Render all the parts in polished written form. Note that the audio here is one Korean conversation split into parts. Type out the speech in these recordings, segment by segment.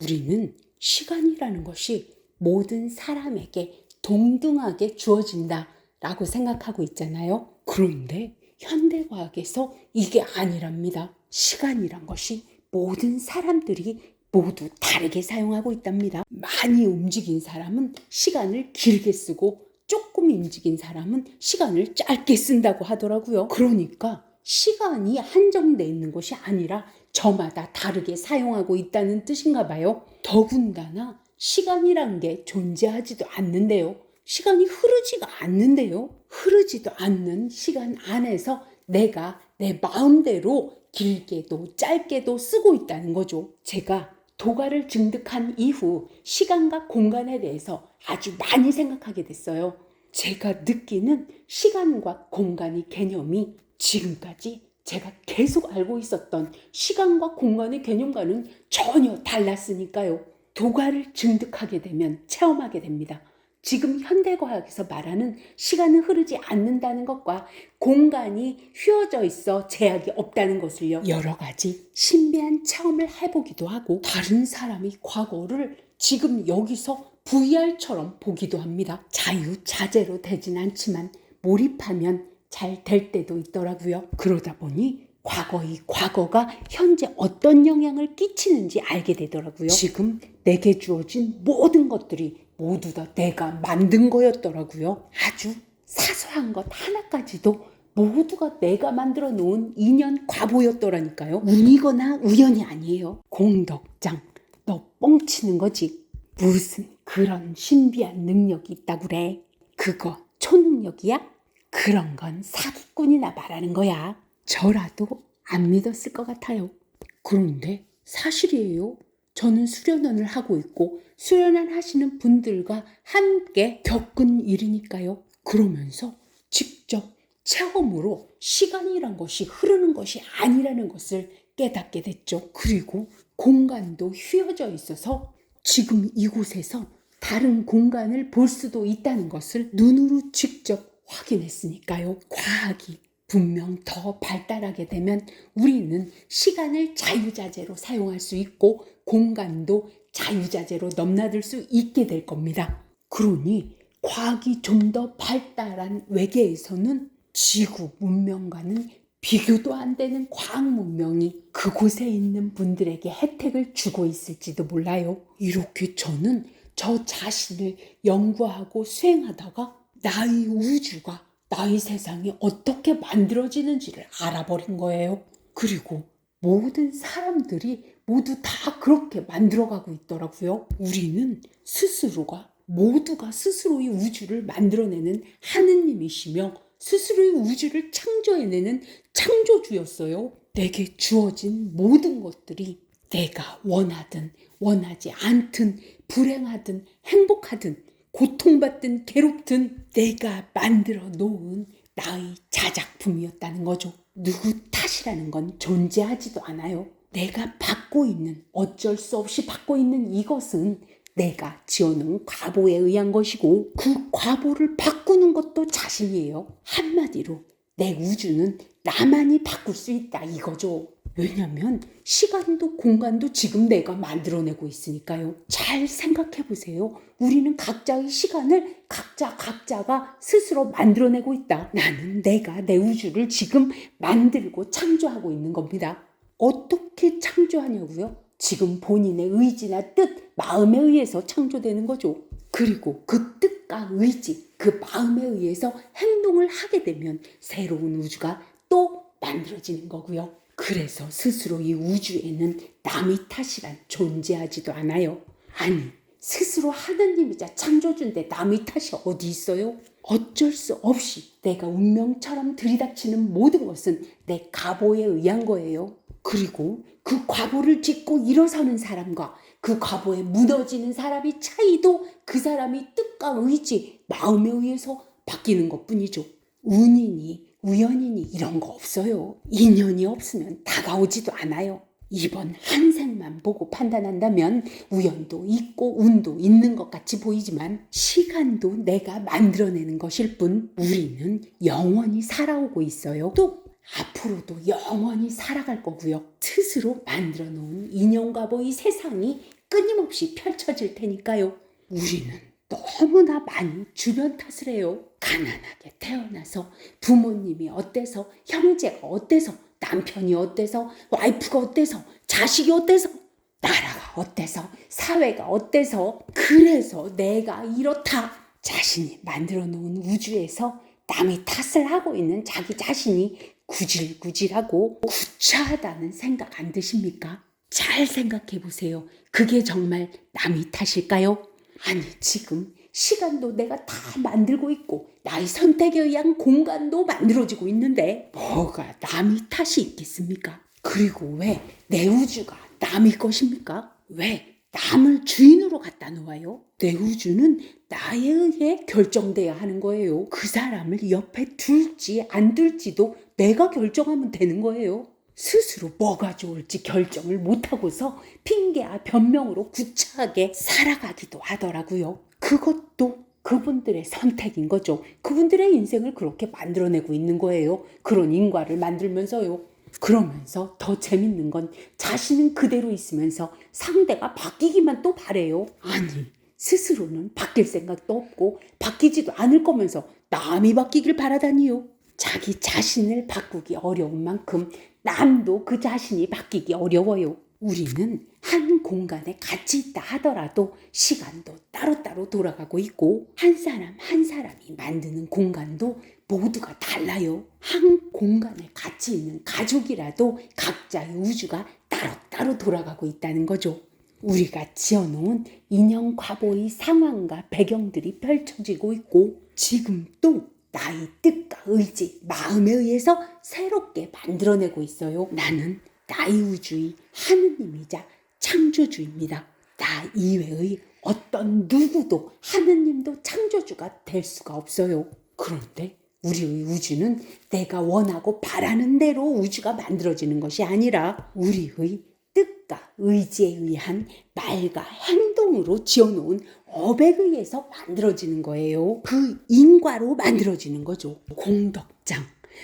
우리는 시간이라는 것이 모든 사람에게 동등하게 주어진다라고 생각하고 있잖아요. 그런데 현대과학에서 이게 아니랍니다. 시간이란 것이 모든 사람들이 모두 다르게 사용하고 있답니다. 많이 움직인 사람은 시간을 길게 쓰고 조금 움직인 사람은 시간을 짧게 쓴다고 하더라고요. 그러니까 시간이 한정되어 있는 것이 아니라 저마다 다르게 사용하고 있다는 뜻인가 봐요. 더군다나 시간이란 게 존재하지도 않는데요. 시간이 흐르지가 않는데요. 흐르지도 않는 시간 안에서 내가 내 마음대로 길게도 짧게도 쓰고 있다는 거죠. 제가 도가를 증득한 이후 시간과 공간에 대해서 아주 많이 생각하게 됐어요. 제가 느끼는 시간과 공간의 개념이 지금까지 제가 계속 알고 있었던 시간과 공간의 개념과는 전혀 달랐으니까요. 도가를 증득하게 되면 체험하게 됩니다. 지금 현대과학에서 말하는 시간은 흐르지 않는다는 것과 공간이 휘어져 있어 제약이 없다는 것을요. 여러 가지 신비한 체험을 해보기도 하고 다른 사람의 과거를 지금 여기서 VR처럼 보기도 합니다. 자유자재로 되진 않지만 몰입하면 잘 될 때도 있더라고요. 그러다 보니 과거의 과거가 현재 어떤 영향을 끼치는지 알게 되더라고요. 지금 내게 주어진 모든 것들이 모두 다 내가 만든 거였더라고요. 아주 사소한 것 하나까지도 모두가 내가 만들어 놓은 인연 과보였더라니까요. 운이거나 우연이 아니에요. 공덕장, 너 뻥치는 거지. 무슨 그런 신비한 능력이 있다고 그래. 그거 초능력이야? 그런 건 사기꾼이나 말하는 거야. 저라도 안 믿었을 것 같아요. 그런데 사실이에요. 저는 수련원을 하고 있고 수련원 하시는 분들과 함께 겪은 일이니까요. 그러면서 직접 체험으로 시간이란 것이 흐르는 것이 아니라는 것을 깨닫게 됐죠. 그리고 공간도 휘어져 있어서 지금 이곳에서 다른 공간을 볼 수도 있다는 것을 눈으로 직접 확인했으니까요. 과학이 분명 더 발달하게 되면 우리는 시간을 자유자재로 사용할 수 있고 공간도 자유자재로 넘나들 수 있게 될 겁니다. 그러니 과학이 좀 더 발달한 외계에서는 지구 문명과는 비교도 안 되는 과학 문명이 그곳에 있는 분들에게 혜택을 주고 있을지도 몰라요. 이렇게 저는 저 자신을 연구하고 수행하다가 나의 우주가 나의 세상이 어떻게 만들어지는지를 알아버린 거예요. 그리고 모든 사람들이 모두 다 그렇게 만들어가고 있더라고요. 우리는 모두가 스스로의 우주를 만들어내는 하느님이시며 스스로의 우주를 창조해내는 창조주였어요. 내게 주어진 모든 것들이 내가 원하든 원하지 않든 불행하든 행복하든 고통받든 괴롭든 내가 만들어 놓은 나의 자작품이었다는 거죠. 누구 탓이라는 건 존재하지도 않아요. 내가 어쩔 수 없이 받고 있는 이것은 내가 지어놓은 과보에 의한 것이고 그 과보를 바꾸는 것도 자신이에요. 한마디로 내 우주는 나만이 바꿀 수 있다 이거죠. 왜냐면 시간도 공간도 지금 내가 만들어내고 있으니까요. 잘 생각해 보세요. 우리는 각자의 시간을 각자가 스스로 만들어내고 있다. 나는 내가 내 우주를 지금 만들고 창조하고 있는 겁니다. 어떻게 창조하냐고요? 지금 본인의 의지나 뜻, 마음에 의해서 창조되는 거죠. 그리고 그 뜻과 의지, 그 마음에 의해서 행동을 하게 되면 새로운 우주가 또 만들어지는 거고요. 그래서 스스로 이 우주에는 남의 탓이란 존재하지도 않아요. 아니, 스스로 하느님이자 창조주인데 남의 탓이 어디 있어요? 어쩔 수 없이 내가 운명처럼 들이닥치는 모든 것은 내 과보에 의한 거예요. 그리고 그 과보를 딛고 일어서는 사람과 그 과보에 무너지는 사람의 차이도 그 사람의 뜻과 의지, 마음에 의해서 바뀌는 것뿐이죠. 운이니 우연이니 이런 거 없어요. 인연이 없으면 다가오지도 않아요. 이번 한 생만 보고 판단한다면 우연도 있고 운도 있는 것 같이 보이지만 시간도 내가 만들어내는 것일 뿐 우리는 영원히 살아오고 있어요. 또 앞으로도 영원히 살아갈 거고요. 스스로 만들어 놓은 인연과보의 세상이 끊임없이 펼쳐질 테니까요. 우리는 너무나 많이 주변 탓을 해요. 가난하게 태어나서 부모님이 어때서, 형제가 어때서, 남편이 어때서, 와이프가 어때서, 자식이 어때서, 나라가 어때서, 사회가 어때서, 그래서 내가 이렇다. 자신이 만들어 놓은 우주에서 남이 탓을 하고 있는 자기 자신이 구질구질하고 구차하다는 생각 안 드십니까? 잘 생각해 보세요. 그게 정말 남의 탓일까요? 아니, 지금 시간도 내가 다 만들고 있고 나의 선택에 의한 공간도 만들어지고 있는데 뭐가 남의 탓이 있겠습니까? 그리고 왜 내 우주가 남의 것입니까? 왜 남을 주인으로 갖다 놓아요? 내 우주는 나에 의해 결정돼야 하는 거예요. 그 사람을 옆에 둘지 안 둘지도 내가 결정하면 되는 거예요. 스스로 뭐가 좋을지 결정을 못하고서 핑계와 변명으로 구차하게 살아가기도 하더라고요. 그것도 그분들의 선택인 거죠. 그분들의 인생을 그렇게 만들어내고 있는 거예요. 그런 인과를 만들면서요. 그러면서 더 재밌는 건 자신은 그대로 있으면서 상대가 바뀌기만 또 바래요. 아니, 스스로는 바뀔 생각도 없고 바뀌지도 않을 거면서 남이 바뀌길 바라다니요. 자기 자신을 바꾸기 어려운 만큼 남도 그 자신이 바뀌기 어려워요. 우리는 한 공간에 같이 있다 하더라도 시간도 따로따로 돌아가고 있고 한 사람 한 사람이 만드는 공간도 모두가 달라요. 한 공간에 같이 있는 가족이라도 각자의 우주가 따로따로 돌아가고 있다는 거죠. 우리가 지어놓은 인형 과보의 상황과 배경들이 펼쳐지고 있고 지금 또 나의 뜻과 의지, 마음에 의해서 새롭게 만들어내고 있어요. 나는 나의 우주의 하느님이자 창조주입니다. 나 이외의 어떤 누구도 하느님도 창조주가 될 수가 없어요. 그런데 우리의 우주는 내가 원하고 바라는 대로 우주가 만들어지는 것이 아니라 우리의 뜻과 의지에 의한 말과 행동으로 지어놓은 업에 의해서 만들어지는 거예요. 그 인과로 만들어지는 거죠. 공덕장.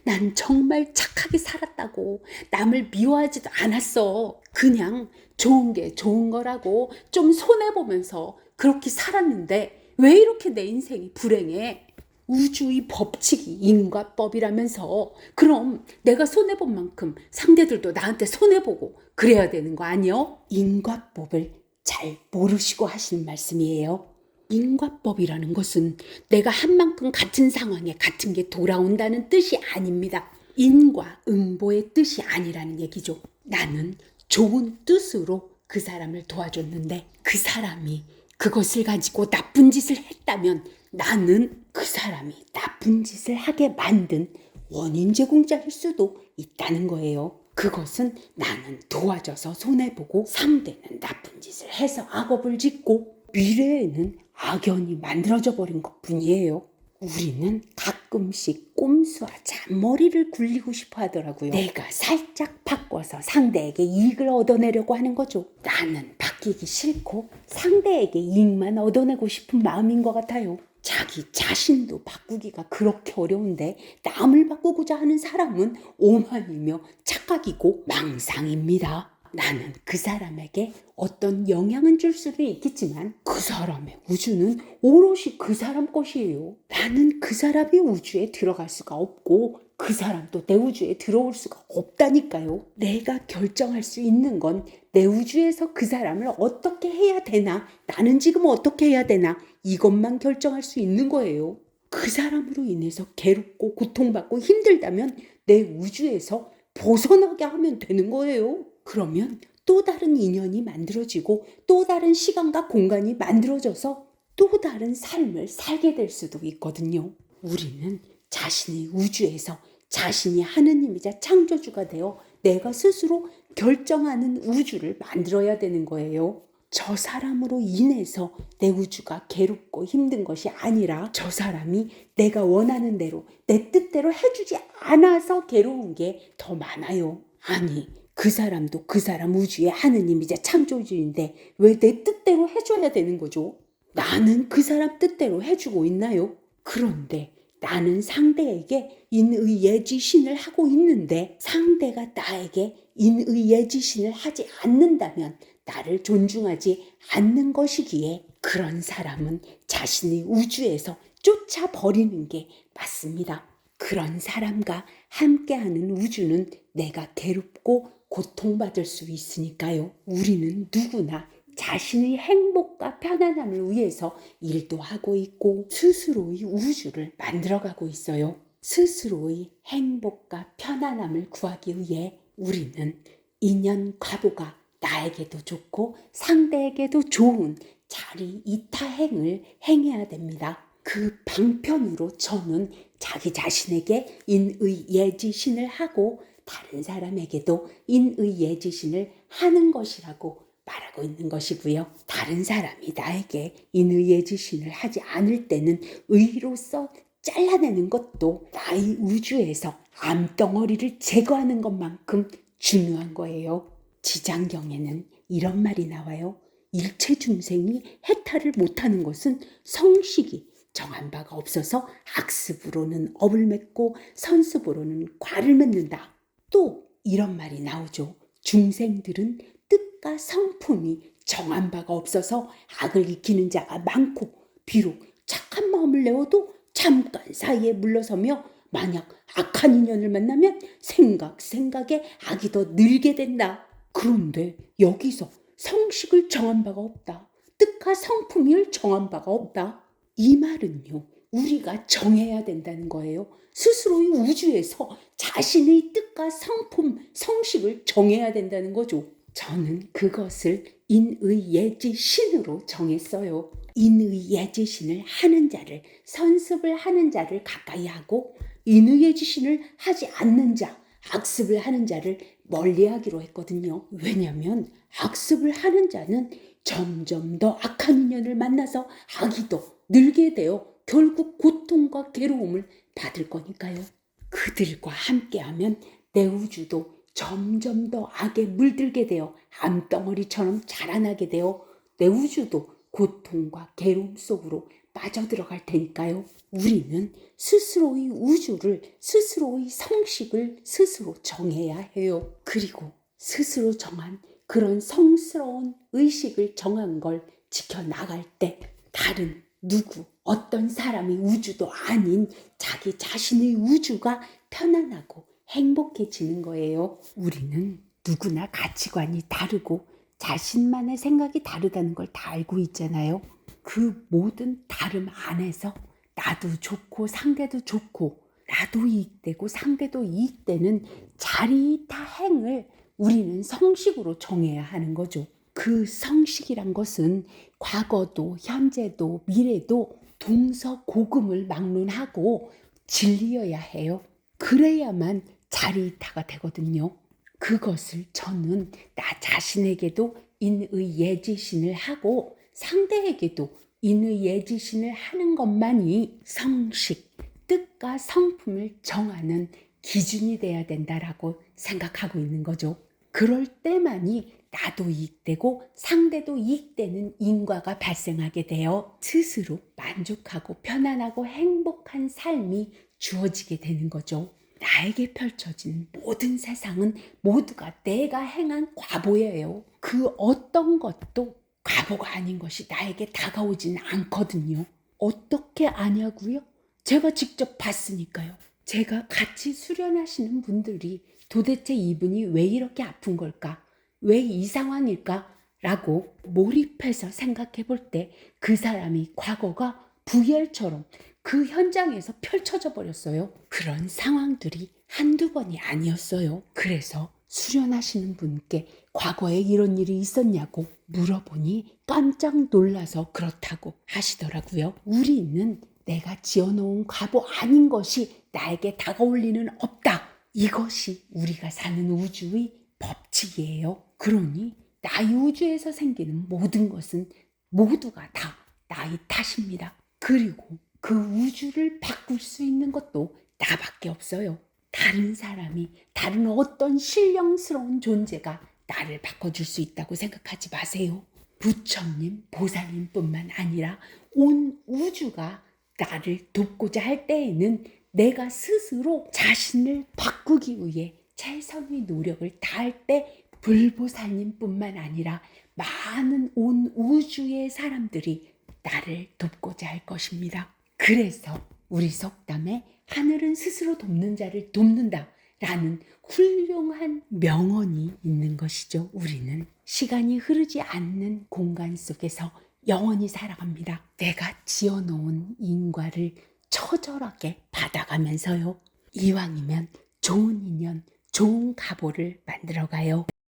난 정말 착하게 살았다고 남을 미워하지도 않았어. 그냥 좋은 게 좋은 거라고 좀 손해보면서 그렇게 살았는데 왜 이렇게 내 인생이 불행해? 우주의 법칙이 인과법이라면서 그럼 내가 손해본 만큼 상대들도 나한테 손해보고 그래야 되는 거 아니요? 인과법을 잘 모르시고 하시는 말씀이에요. 인과법이라는 것은 내가 한 만큼 같은 상황에 같은 게 돌아온다는 뜻이 아닙니다. 인과 응보의 뜻이 아니라는 얘기죠. 나는 좋은 뜻으로 그 사람을 도와줬는데 그 사람이 그것을 가지고 나쁜 짓을 했다면 나는 그 사람이 나쁜 짓을 하게 만든 원인 제공자일 수도 있다는 거예요. 그것은 나는 도와줘서 손해보고 상대는 나쁜 짓을 해서 악업을 짓고 미래에는 악연이 만들어져 버린 것뿐이에요. 우리는 가끔씩 꼼수와 잔머리를 굴리고 싶어 하더라고요. 내가 살짝 바꿔서 상대에게 이익을 얻어내려고 하는 거죠. 나는 바뀌기 싫고 상대에게 이익만 얻어내고 싶은 마음인 것 같아요. 자기 자신도 바꾸기가 그렇게 어려운데 남을 바꾸고자 하는 사람은 오만이며 착각이고 망상입니다. 나는 그 사람에게 어떤 영향은 줄 수도 있겠지만 그 사람의 우주는 오롯이 그 사람 것이에요. 나는 그 사람이 우주에 들어갈 수가 없고 그 사람도 내 우주에 들어올 수가 없다니까요. 내가 결정할 수 있는 건 내 우주에서 그 사람을 어떻게 해야 되나, 나는 지금 어떻게 해야 되나 이것만 결정할 수 있는 거예요. 그 사람으로 인해서 괴롭고 고통받고 힘들다면 내 우주에서 벗어나게 하면 되는 거예요. 그러면 또 다른 인연이 만들어지고 또 다른 시간과 공간이 만들어져서 또 다른 삶을 살게 될 수도 있거든요. 우리는 자신의 우주에서 자신이 하느님이자 창조주가 되어 내가 스스로 결정하는 우주를 만들어야 되는 거예요. 저 사람으로 인해서 내 우주가 괴롭고 힘든 것이 아니라 저 사람이 내가 원하는 대로 내 뜻대로 해주지 않아서 괴로운 게 더 많아요. 아니, 그 사람도 그 사람 우주의 하느님이자 창조주인데 왜 내 뜻대로 해줘야 되는 거죠? 나는 그 사람 뜻대로 해주고 있나요? 그런데 나는 상대에게 인의예지신을 하고 있는데 상대가 나에게 인의예지신을 하지 않는다면 나를 존중하지 않는 것이기에 그런 사람은 자신의 우주에서 쫓아버리는 게 맞습니다. 그런 사람과 함께하는 우주는 내가 괴롭고 고통받을 수 있으니까요. 우리는 누구나 자신의 행복과 편안함을 위해서 일도 하고 있고 스스로의 우주를 만들어가고 있어요. 스스로의 행복과 편안함을 구하기 위해 우리는 인연 과보가 나에게도 좋고 상대에게도 좋은 자리 이타행을 행해야 됩니다. 그 방편으로 저는 자기 자신에게 인의예지신을 하고 다른 사람에게도 인의예지신을 하는 것이라고 말하고 있는 것이고요. 다른 사람이 나에게 인의예지신을 하지 않을 때는 의로서 잘라내는 것도 나의 우주에서 암덩어리를 제거하는 것만큼 중요한 거예요. 지장경에는 이런 말이 나와요. 일체 중생이 해탈을 못하는 것은 성식이 정한 바가 없어서 학습으로는 업을 맺고 선습으로는 과를 맺는다. 또 이런 말이 나오죠. 중생들은 뜻과 성품이 정한 바가 없어서 악을 익히는 자가 많고 비록 착한 마음을 내어도 잠깐 사이에 물러서며 만약 악한 인연을 만나면 생각에 악이 더 늘게 된다. 그런데 여기서 성식을 정한 바가 없다. 뜻과 성품을 정한 바가 없다. 이 말은요. 우리가 정해야 된다는 거예요. 스스로의 우주에서 자신의 뜻과 성품, 성식을 정해야 된다는 거죠. 저는 그것을 인의예지신으로 정했어요. 인의예지신을 하는 자를, 선습을 하는 자를 가까이 하고 인의예지신을 하지 않는 자, 악습을 하는 자를 멀리하기로 했거든요. 왜냐하면 악습을 하는 자는 점점 더 악한 인연을 만나서 악이 더 늘게 되어 결국 고통과 괴로움을 받을 거니까요. 그들과 함께하면 내 우주도 점점 더 악에 물들게 되어 암덩어리처럼 자라나게 되어 내 우주도 고통과 괴로움 속으로 빠져들어갈 테니까요. 우리는 스스로의 우주를, 스스로의 성식을 스스로 정해야 해요. 그리고 스스로 정한 그런 성스러운 의식을 정한 걸 지켜나갈 때 다른 누구, 어떤 사람의 우주도 아닌 자기 자신의 우주가 편안하고 행복해지는 거예요. 우리는 누구나 가치관이 다르고 자신만의 생각이 다르다는 걸 다 알고 있잖아요. 그 모든 다름 안에서 나도 좋고 상대도 좋고 나도 이익되고 상대도 이익되는 자리타행을 우리는 성식으로 정해야 하는 거죠. 그 성식이란 것은 과거도 현재도 미래도 동서고금을 막론하고 진리여야 해요. 그래야만 자리이타가 되거든요. 그것을 저는 나 자신에게도 인의예지신을 하고 상대에게도 인의예지신을 하는 것만이 성식, 뜻과 성품을 정하는 기준이 돼야 된다라고 생각하고 있는 거죠. 그럴 때만이 나도 이익되고 상대도 이익되는 인과가 발생하게 되어 스스로 만족하고 편안하고 행복한 삶이 주어지게 되는 거죠. 나에게 펼쳐진 모든 세상은 모두가 내가 행한 과보예요. 그 어떤 것도 과보가 아닌 것이 나에게 다가오지는 않거든요. 어떻게 아냐고요? 제가 직접 봤으니까요. 제가 같이 수련하시는 분들이 도대체 이분이 왜 이렇게 아픈 걸까? 왜 이 상황일까? 라고 몰입해서 생각해 볼 때 그 사람이 과거가 VR처럼 그 현장에서 펼쳐져 버렸어요. 그런 상황들이 한두 번이 아니었어요. 그래서 수련하시는 분께 과거에 이런 일이 있었냐고 물어보니 깜짝 놀라서 그렇다고 하시더라고요. 우리는 내가 지어놓은 과보 아닌 것이 나에게 다가올 리는 없다. 이것이 우리가 사는 우주의 법칙이에요. 그러니 나의 우주에서 생기는 모든 것은 모두가 다 나의 탓입니다. 그리고 그 우주를 바꿀 수 있는 것도 나밖에 없어요. 다른 사람이, 다른 어떤 신령스러운 존재가 나를 바꿔줄 수 있다고 생각하지 마세요. 부처님, 보살님뿐만 아니라 온 우주가 나를 돕고자 할 때에는 내가 스스로 자신을 바꾸기 위해 최선의 노력을 다할 때 불보살님뿐만 아니라 많은 온 우주의 사람들이 나를 돕고자 할 것입니다. 그래서 우리 속담에 하늘은 스스로 돕는 자를 돕는다 라는 훌륭한 명언이 있는 것이죠. 우리는 시간이 흐르지 않는 공간 속에서 영원히 살아갑니다. 내가 지어놓은 인과를 처절하게 받아가면서요. 이왕이면 좋은 인연, 좋은 가보를 만들어가요.